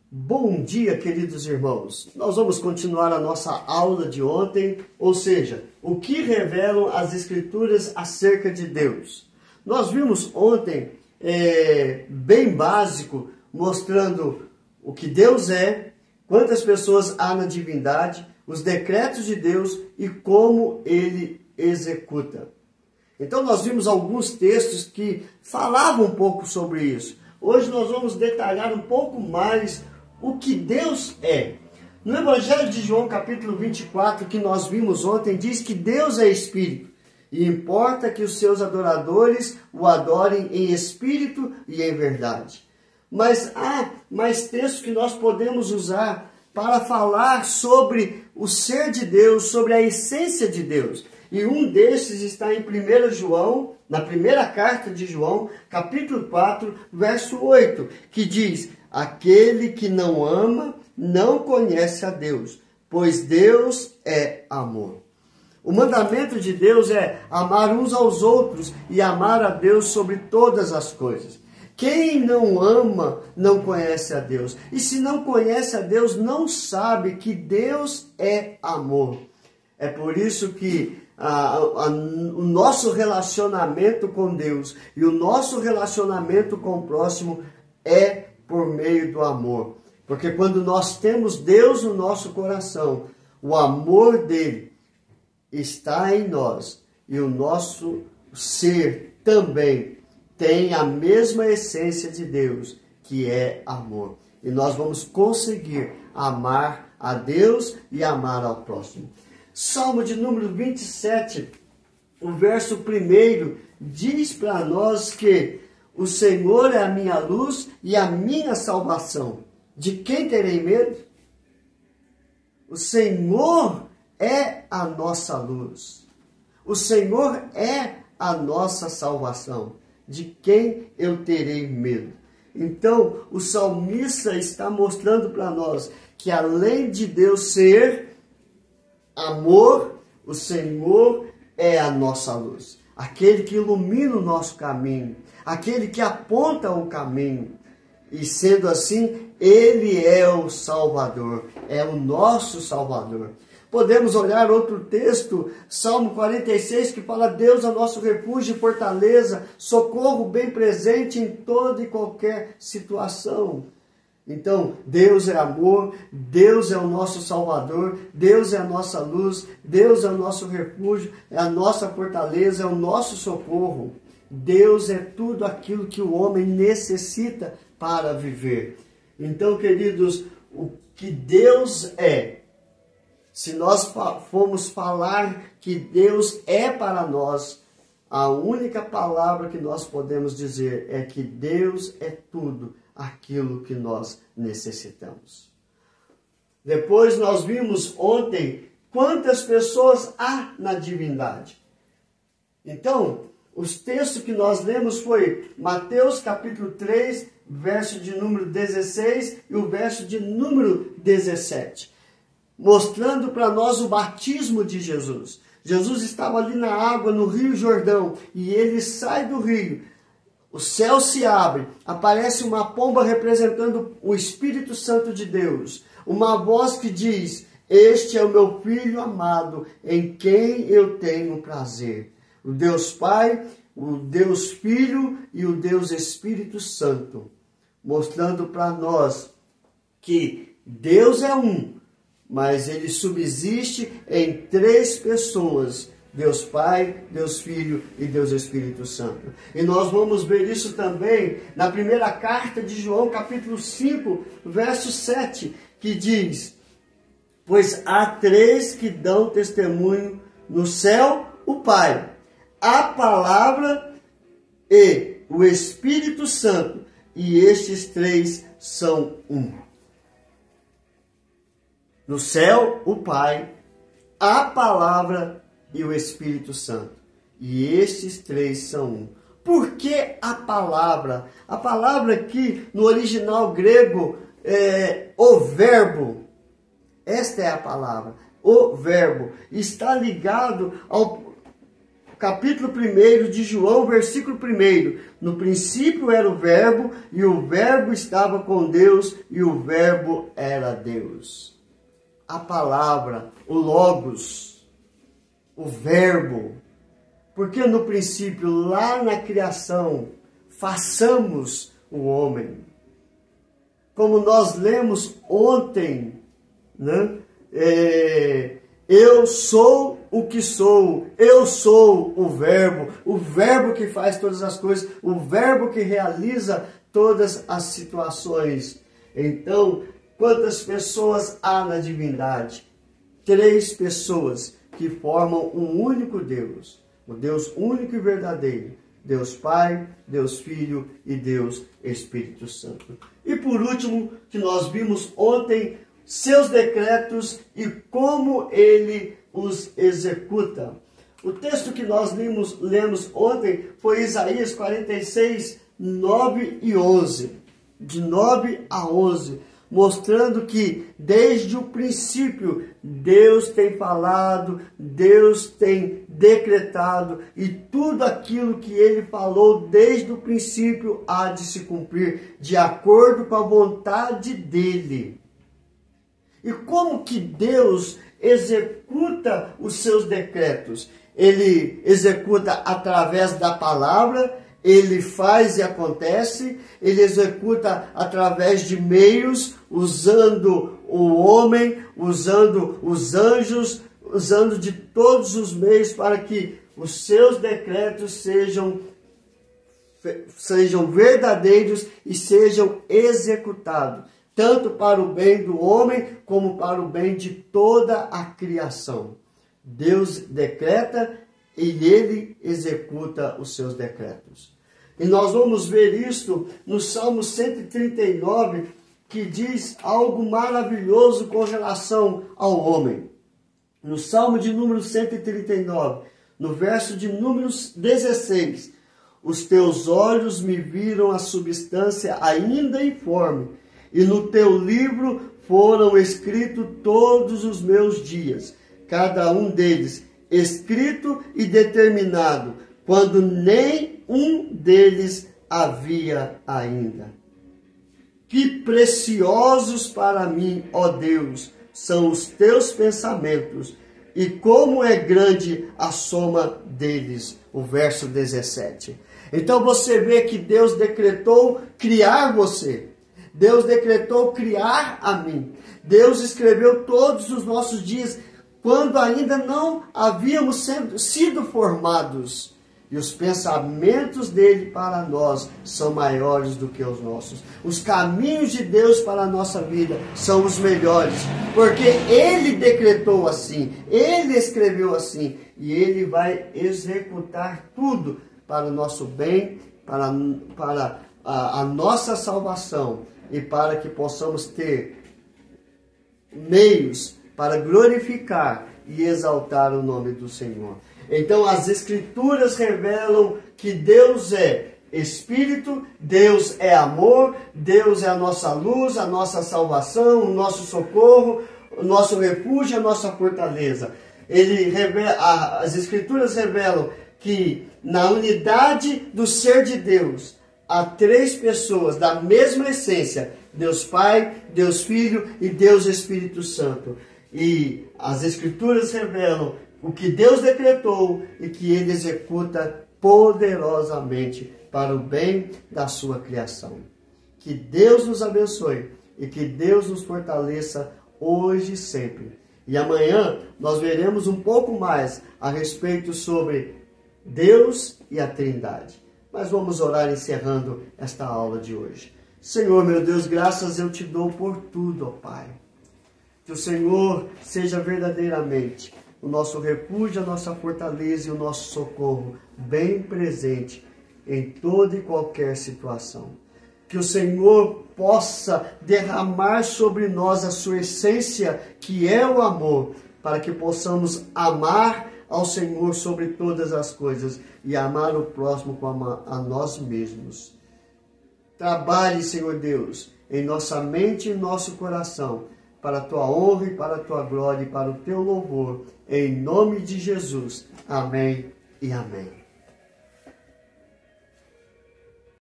Bom dia, queridos irmãos. Nós vamos continuar a nossa aula de ontem, ou seja, o que revelam as Escrituras acerca de Deus. Nós vimos ontem, bem básico, mostrando o que Deus é, quantas pessoas há na divindade, os decretos de Deus e como Ele executa. Então nós vimos alguns textos que falavam um pouco sobre isso. Hoje nós vamos detalhar um pouco mais o que Deus é. No Evangelho de João, capítulo 24, que nós vimos ontem, diz que Deus é Espírito. E importa que os seus adoradores o adorem em espírito e em verdade. Mas há mais textos que nós podemos usar para falar sobre o ser de Deus, sobre a essência de Deus. E um desses está em 1 João, na primeira carta de João, capítulo 4, verso 8, que diz: aquele que não ama não conhece a Deus, pois Deus é amor. O mandamento de Deus é amar uns aos outros e amar a Deus sobre todas as coisas. Quem não ama não conhece a Deus. E se não conhece a Deus, não sabe que Deus é amor. É por isso que o nosso relacionamento com Deus e o nosso relacionamento com o próximo é por meio do amor. Porque quando nós temos Deus no nosso coração, o amor dele está em nós e o nosso ser também tem a mesma essência de Deus, que é amor. E nós vamos conseguir amar a Deus e amar ao próximo. Salmo de número 27, o verso 1, diz para nós que o Senhor é a minha luz e a minha salvação. De quem terei medo? O Senhor é a nossa luz. O Senhor é a nossa salvação. De quem eu terei medo? Então, o salmista está mostrando para nós que além de Deus ser amor, o Senhor é a nossa luz. Aquele que ilumina o nosso caminho, aquele que aponta o caminho. E sendo assim, Ele é o Salvador, é o nosso Salvador. Podemos olhar outro texto, Salmo 46, que fala: Deus é nosso refúgio e fortaleza, socorro bem presente em toda e qualquer situação. Então, Deus é amor, Deus é o nosso Salvador, Deus é a nossa luz, Deus é o nosso refúgio, é a nossa fortaleza, é o nosso socorro. Deus é tudo aquilo que o homem necessita para viver. Então, queridos, o que Deus é, se nós formos falar que Deus é para nós, a única palavra que nós podemos dizer é que Deus é tudo aquilo que nós necessitamos. Depois nós vimos ontem quantas pessoas há na divindade. Então, os textos que nós lemos foi Mateus capítulo 3, verso de número 16 e o verso de número 17. Mostrando para nós o batismo de Jesus. Jesus estava ali na água, no Rio Jordão, e ele sai do rio. O céu se abre, aparece uma pomba representando o Espírito Santo de Deus. Uma voz que diz: este é o meu Filho amado, em quem eu tenho prazer. O Deus Pai, o Deus Filho e o Deus Espírito Santo. Mostrando para nós que Deus é um, mas ele subsiste em três pessoas: Deus Pai, Deus Filho e Deus Espírito Santo. E nós vamos ver isso também na primeira carta de João, capítulo 5, verso 7, que diz: pois há três que dão testemunho no céu: o Pai, a Palavra e o Espírito Santo, e estes três são um. No céu, o Pai, a Palavra e o Espírito Santo. E estes três são um. Por que a palavra? A palavra aqui, no original grego, é o verbo. Esta é a palavra. O verbo está ligado capítulo 1 de João, versículo 1. No princípio era o Verbo, e o Verbo estava com Deus, e o Verbo era Deus. A palavra, o Logos, o Verbo. Porque no princípio, lá na criação, façamos o homem. Como nós lemos ontem, né? Eu sou o que sou, eu sou o Verbo que faz todas as coisas, o Verbo que realiza todas as situações. Então, quantas pessoas há na divindade? 3 pessoas que formam um único Deus, o Deus único e verdadeiro, Deus Pai, Deus Filho e Deus Espírito Santo. E por último, que nós vimos ontem, seus decretos e como ele os executa. O texto que nós lemos ontem foi Isaías 46, 9 e 11. De 9 a 11. Mostrando que desde o princípio Deus tem falado, Deus tem decretado e tudo aquilo que ele falou desde o princípio há de se cumprir de acordo com a vontade dele. E como que Deus executa os seus decretos? Ele executa através da palavra, ele faz e acontece, ele executa através de meios, usando o homem, usando os anjos, usando de todos os meios para que os seus decretos sejam verdadeiros e sejam executados, tanto para o bem do homem como para o bem de toda a criação. Deus decreta e ele executa os seus decretos. E nós vamos ver isto no Salmo 139, que diz algo maravilhoso com relação ao homem. No Salmo de número 139, no verso de número 16, os teus olhos me viram a substância ainda informe, e no teu livro foram escritos todos os meus dias, cada um deles escrito e determinado, quando nem um deles havia ainda. Que preciosos para mim, ó Deus, são os teus pensamentos, e como é grande a soma deles. O verso 17. Então você vê que Deus decretou criar você. Deus decretou criar a mim. Deus escreveu todos os nossos dias, quando ainda não havíamos sido formados. E os pensamentos dele para nós são maiores do que os nossos. Os caminhos de Deus para a nossa vida são os melhores, porque ele decretou assim, ele escreveu assim, e ele vai executar tudo para o nosso bem, para a nossa salvação, e para que possamos ter meios para glorificar e exaltar o nome do Senhor. Então as Escrituras revelam que Deus é Espírito, Deus é amor, Deus é a nossa luz, a nossa salvação, o nosso socorro, o nosso refúgio, a nossa fortaleza. As Escrituras revelam que na unidade do ser de Deus, há 3 pessoas da mesma essência, Deus Pai, Deus Filho e Deus Espírito Santo. E as Escrituras revelam o que Deus decretou e que ele executa poderosamente para o bem da sua criação. Que Deus nos abençoe e que Deus nos fortaleça hoje e sempre. E amanhã nós veremos um pouco mais a respeito sobre Deus e a Trindade. Mas vamos orar encerrando esta aula de hoje. Senhor, meu Deus, graças eu te dou por tudo, ó Pai. Que o Senhor seja verdadeiramente o nosso refúgio, a nossa fortaleza e o nosso socorro bem presente em toda e qualquer situação. Que o Senhor possa derramar sobre nós a sua essência, que é o amor, para que possamos amar ao Senhor sobre todas as coisas e amar o próximo como a nós mesmos. Trabalhe, Senhor Deus, em nossa mente e nosso coração, para a tua honra e para a tua glória e para o teu louvor, em nome de Jesus. Amém e amém.